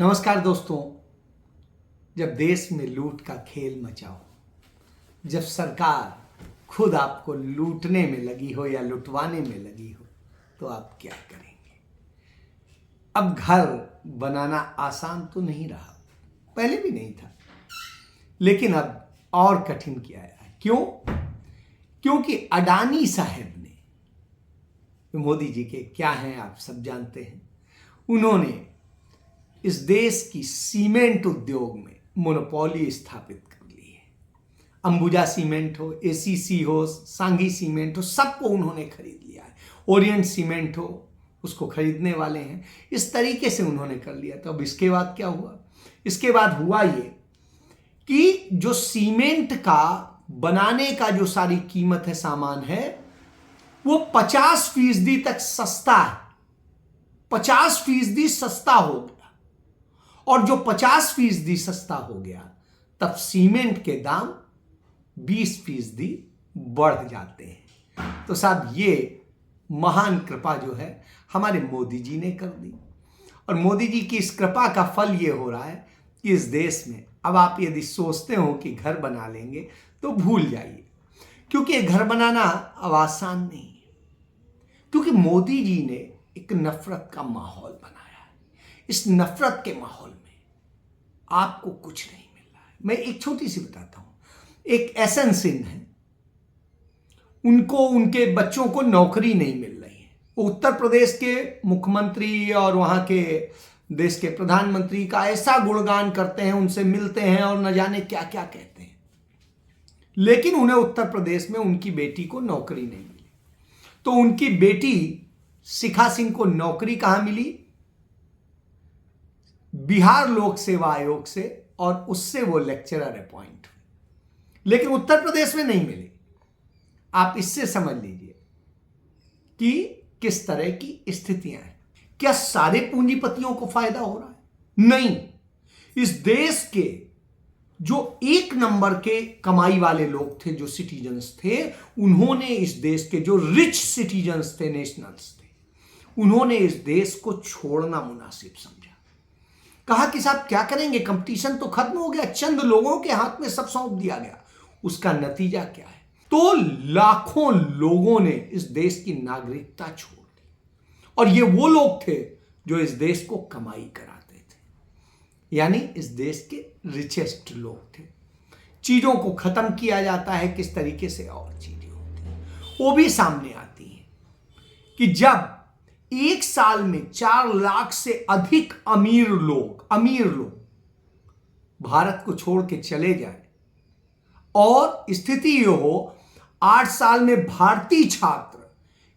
नमस्कार दोस्तों। जब देश में लूट का खेल मचा हो, जब सरकार खुद आपको लूटने में लगी हो या लुटवाने में लगी हो, तो आप क्या करेंगे? अब घर बनाना आसान तो नहीं रहा, पहले भी नहीं था, लेकिन अब और कठिन किया है। क्यों? क्योंकि अडानी साहब ने, मोदी जी के क्या हैं आप सब जानते हैं, उन्होंने इस देश की सीमेंट उद्योग में मोनोपोली स्थापित कर ली है। अंबुजा सीमेंट हो, एसीसी हो, सांघी सीमेंट हो, सबको उन्होंने खरीद लिया है। ओरिएंट सीमेंट हो, उसको खरीदने वाले हैं। इस तरीके से उन्होंने कर लिया। तो अब इसके बाद क्या हुआ? इसके बाद हुआ ये कि जो सीमेंट का बनाने का जो सारी कीमत है, सामान है, वो 50% तक सस्ता है। 50% सस्ता हो गया। और जो 50% सस्ता हो गया, तब सीमेंट के दाम 20% बढ़ जाते हैं। तो साहब, ये महान कृपा जो है हमारे मोदी जी ने कर दी। और मोदी जी की इस कृपा का फल ये हो रहा है कि इस देश में अब आप यदि सोचते हो कि घर बना लेंगे तो भूल जाइए, क्योंकि ये घर बनाना अब आसान नहीं है। क्योंकि मोदी जी ने एक नफरत का माहौल बनाया है। इस नफरत के माहौल में आपको कुछ नहीं मिल रहा है। मैं एक छोटी सी बताता हूं। एक एसएन सिंह है, उनको उनके बच्चों को नौकरी नहीं मिल रही है। वो उत्तर प्रदेश के मुख्यमंत्री और वहां के देश के प्रधानमंत्री का ऐसा गुणगान करते हैं, उनसे मिलते हैं और न जाने क्या क्या कहते हैं, लेकिन उन्हें उत्तर प्रदेश में उनकी बेटी को नौकरी नहीं मिली। तो उनकी बेटी शिखा सिंह को नौकरी कहां मिली? बिहार लोक सेवा आयोग से, और उससे वो लेक्चरर अपॉइंट हुई, लेकिन उत्तर प्रदेश में नहीं मिले। आप इससे समझ लीजिए कि किस तरह की स्थितियां हैं। क्या सारे पूंजीपतियों को फायदा हो रहा है? नहीं। इस देश के जो एक नंबर के कमाई वाले लोग थे, जो सिटीजन्स थे, उन्होंने इस देश के जो रिच सिटीजन्स थे, नेशनल्स थे, उन्होंने इस देश को छोड़ना मुनासिब समझा। कहा कि साहब क्या करेंगे, कंपटीशन तो खत्म हो गया, चंद लोगों के हाथ में सब सौंप दिया गया। उसका नतीजा क्या है? तो लाखों लोगों ने इस देश की नागरिकता छोड़ दी। और ये वो लोग थे जो इस देश को कमाई कराते थे, यानी इस देश के रिचेस्ट लोग थे। चीजों को खत्म किया जाता है किस तरीके से, और चीजें होती हैं वो भी सामने आती हैं कि जब एक साल में 4 लाख से अधिक अमीर लोग भारत को छोड़ के चले जाए, और स्थिति ये हो 8 साल में भारतीय छात्र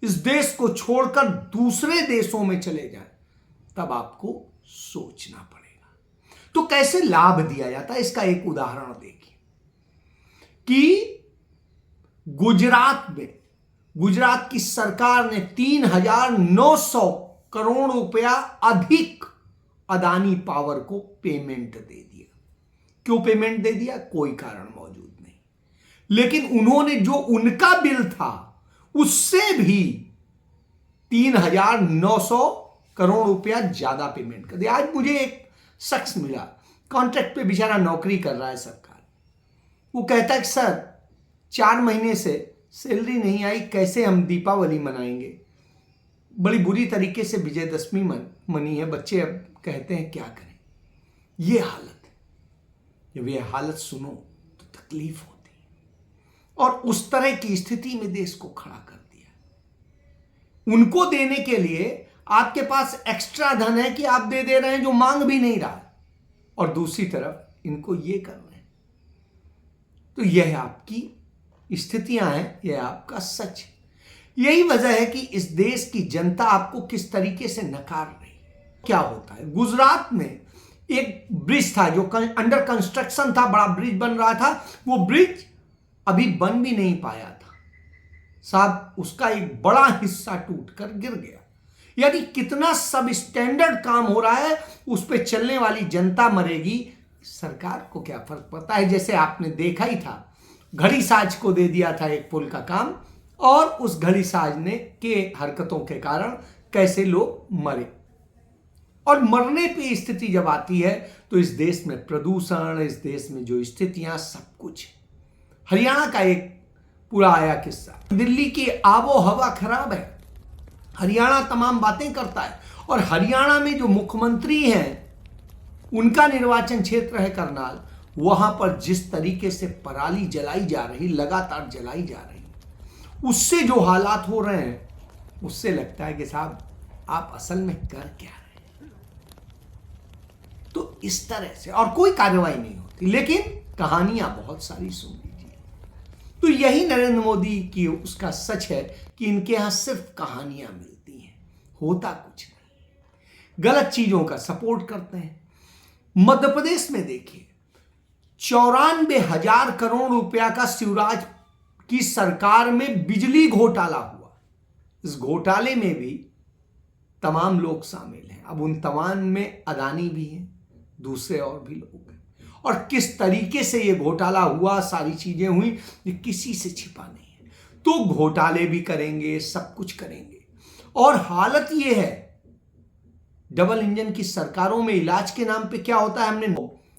इस देश को छोड़कर दूसरे देशों में चले जाए, तब आपको सोचना पड़ेगा। तो कैसे लाभ दिया जाता है, इसका एक उदाहरण देखिए कि गुजरात की सरकार ने 3,900 करोड़ रुपया अधिक अदानी पावर को पेमेंट दे दिया। क्यों पेमेंट दे दिया? कोई कारण मौजूद नहीं, लेकिन उन्होंने जो उनका बिल था उससे भी 3,900 करोड़ रुपया ज्यादा पेमेंट कर दिया। आज मुझे एक शख्स मिला, कॉन्ट्रैक्ट पे बेचारा नौकरी कर रहा है सरकार। वो कहता है कि सर 4 महीने से सैलरी नहीं आई, कैसे हम दीपावली मनाएंगे? बड़ी बुरी तरीके से विजयदशमी मनी है, बच्चे अब कहते हैं क्या करें। ये हालत है। जब ये हालत सुनो तो तकलीफ होती है। और उस तरह की स्थिति में देश को खड़ा कर दिया। उनको देने के लिए आपके पास एक्स्ट्रा धन है कि आप दे रहे हैं जो मांग भी नहीं रहा है, और दूसरी तरफ इनको ये कर रहे हैं। तो यह आपकी स्थितियां हैं, यह आपका सच है। यही वजह है कि इस देश की जनता आपको किस तरीके से नकार रही है। क्या होता है, गुजरात में एक ब्रिज था जो अंडर कंस्ट्रक्शन था, बड़ा ब्रिज बन रहा था। वो ब्रिज अभी बन भी नहीं पाया था साहब, उसका एक बड़ा हिस्सा टूटकर गिर गया। यानी कितना सब स्टैंडर्ड काम हो रहा है, उस पर चलने वाली जनता मरेगी, सरकार को क्या फर्क पड़ता है। जैसे आपने देखा ही था, घड़ी साज को दे दिया था एक पुल का काम, और उस घड़ी साज ने के हरकतों के कारण कैसे लोग मरे। और मरने पे स्थिति जब आती है तो इस देश में प्रदूषण, इस देश में जो स्थितियां, सब कुछ। हरियाणा का एक पूरा आया किस्सा, दिल्ली की आबो हवा खराब है, हरियाणा तमाम बातें करता है, और हरियाणा में जो मुख्यमंत्री हैं उनका निर्वाचन क्षेत्र है करनाल, वहां पर जिस तरीके से पराली जलाई जा रही, लगातार जलाई जा रही, उससे जो हालात हो रहे हैं, उससे लगता है कि साहब आप असल में कर क्या रहे हैं। तो इस तरह से, और कोई कार्रवाई नहीं होती, लेकिन कहानियां बहुत सारी सुन लीजिए। तो यही नरेंद्र मोदी की उसका सच है कि इनके यहां सिर्फ कहानियां मिलती हैं, होता कुछ नहीं, गलत चीजों का सपोर्ट करते हैं। मध्य प्रदेश में देखिए 94,000 करोड़ रुपया का शिवराज की सरकार में बिजली घोटाला हुआ। इस घोटाले में भी तमाम लोग शामिल हैं। अब उन तमाम में अदानी भी हैं, दूसरे और भी लोग हैं, और किस तरीके से ये घोटाला हुआ, सारी चीजें हुई, ये किसी से छिपा नहीं है। तो घोटाले भी करेंगे, सब कुछ करेंगे। और हालत ये है, डबल इंजन की सरकारों में इलाज के नाम पे क्या होता है, हमने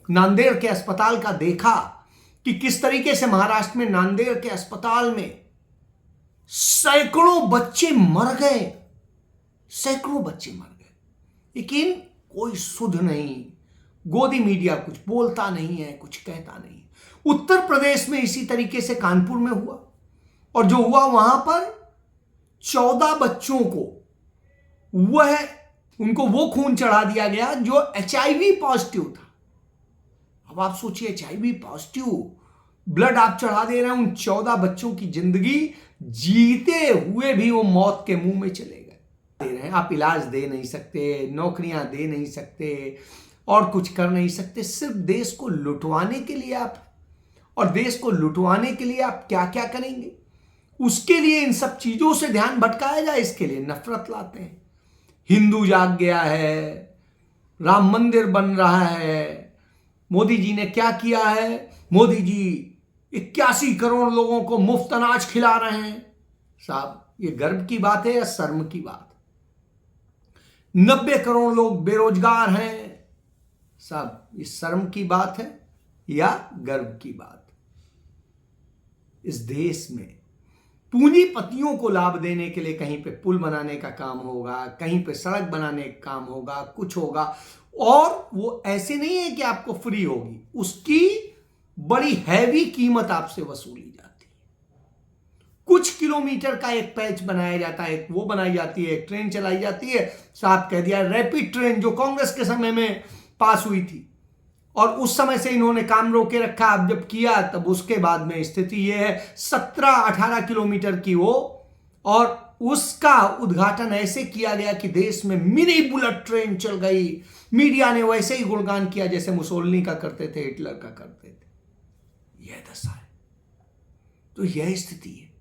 नांदेड़ के अस्पताल का देखा कि किस तरीके से महाराष्ट्र में नांदेड़ के अस्पताल में सैकड़ों बच्चे मर गए, सैकड़ों बच्चे मर गए, लेकिन कोई सुध नहीं, गोदी मीडिया कुछ बोलता नहीं है, कुछ कहता नहीं। उत्तर प्रदेश में इसी तरीके से कानपुर में हुआ, और जो हुआ वहां पर 14 बच्चों को उनको वो खून चढ़ा दिया गया जो HIV पॉजिटिव था। अब आप सोचिए, HIV पॉजिटिव ब्लड आप चढ़ा दे रहे हैं, उन 14 बच्चों की जिंदगी जीते हुए भी वो मौत के मुंह में चले गए। दे रहे हैं, आप इलाज दे नहीं सकते, नौकरियां दे नहीं सकते, और कुछ कर नहीं सकते, सिर्फ देश को लुटवाने के लिए आप, और देश को लुटवाने के लिए आप क्या क्या करेंगे, उसके लिए इन सब चीजों से ध्यान भटकाया जाए, इसके लिए नफरत लाते हैं। हिंदू जाग गया है, राम मंदिर बन रहा है, मोदी जी ने क्या किया है, मोदी जी 81 करोड़ लोगों को मुफ्त अनाज खिला रहे हैं। साहब ये गर्व की बात है या शर्म की बात? 90 करोड़ लोग बेरोजगार हैं। साहब ये शर्म की बात है या गर्व की बात? इस देश में पूंजीपतियों को लाभ देने के लिए कहीं पे पुल बनाने का काम होगा, कहीं पे सड़क बनाने का काम होगा, कुछ होगा, और वो ऐसे नहीं है कि आपको फ्री होगी, उसकी बड़ी हैवी कीमत आपसे वसूली जाती है। कुछ किलोमीटर का एक पैच बनाया जाता है, एक वो बनाई जाती है, एक ट्रेन चलाई जाती है, साहब कह दिया रैपिड ट्रेन, जो कांग्रेस के समय में पास हुई थी, और उस समय से इन्होंने काम रोके रखा। अब जब किया तब उसके बाद में स्थिति यह है 17-18 किलोमीटर की वो, और उसका उद्घाटन ऐसे किया गया कि देश में मिनी बुलेट ट्रेन चल गई। मीडिया ने वैसे ही गुणगान किया जैसे मुसोलिनी का करते थे, हिटलर का करते थे। यह दशा है, तो यह स्थिति है।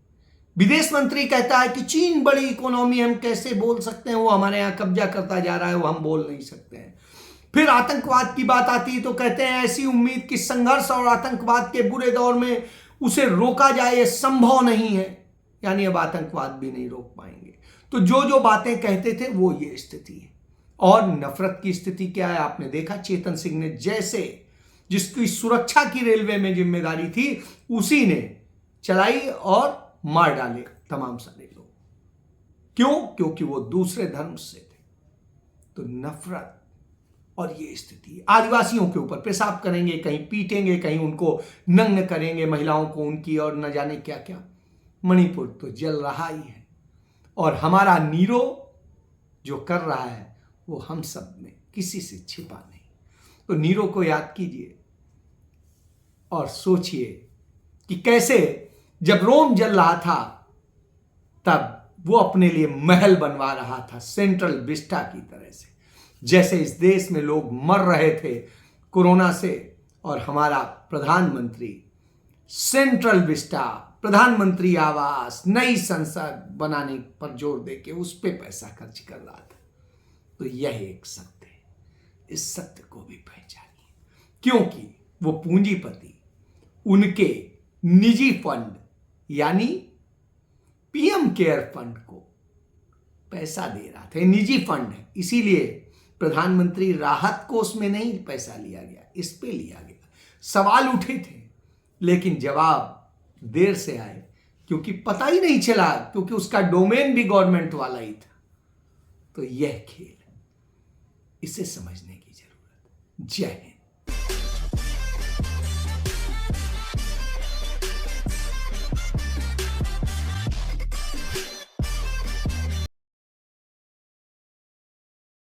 विदेश मंत्री कहता है कि चीन बड़ी इकोनॉमी, हम कैसे बोल सकते हैं, वो हमारे यहां कब्जा करता जा रहा है, वो हम बोल नहीं सकते हैं। फिर आतंकवाद की बात आती है तो कहते हैं ऐसी उम्मीद कि संघर्ष और आतंकवाद के बुरे दौर में उसे रोका जाए, ये संभव नहीं है, यानी अब आतंकवाद भी नहीं रोक पाएंगे। तो जो जो बातें कहते थे वो ये स्थिति है। और नफरत की स्थिति क्या है, आपने देखा चेतन सिंह ने, जैसे जिसकी सुरक्षा की रेलवे में जिम्मेदारी थी, उसी ने चलाई और मार डाले तमाम सारे लोग। क्यों? क्योंकि वो दूसरे धर्म से थे। तो नफरत और ये स्थिति, आदिवासियों के ऊपर पेशाब करेंगे, कहीं पीटेंगे, कहीं उनको नग्न करेंगे, महिलाओं को उनकी, और न जाने क्या क्या। मणिपुर तो जल रहा ही है, और हमारा नीरो जो कर रहा है वो हम सब में किसी से छिपा नहीं। तो नीरो को याद कीजिए और सोचिए कि कैसे जब रोम जल रहा था तब वो अपने लिए महल बनवा रहा था, सेंट्रल विस्टा की तरह से। जैसे इस देश में लोग मर रहे थे कोरोना से, और हमारा प्रधानमंत्री सेंट्रल विस्टा, प्रधानमंत्री आवास, नई संसद बनाने पर जोर देके उस पे पैसा खर्च कर रहा था। तो यह एक सत्य है, इस सत्य को भी पहचानिए, क्योंकि वो पूंजीपति उनके निजी फंड यानी पीएम केयर फंड को पैसा दे रहा था। निजी फंड है, इसीलिए प्रधानमंत्री राहत कोष में नहीं पैसा लिया गया, इस पे लिया गया। सवाल उठे थे लेकिन जवाब देर से आए, क्योंकि पता ही नहीं चला, क्योंकि उसका डोमेन भी गवर्नमेंट वाला ही था। तो यह खेल, इसे समझने की जरूरत। जय हिंद।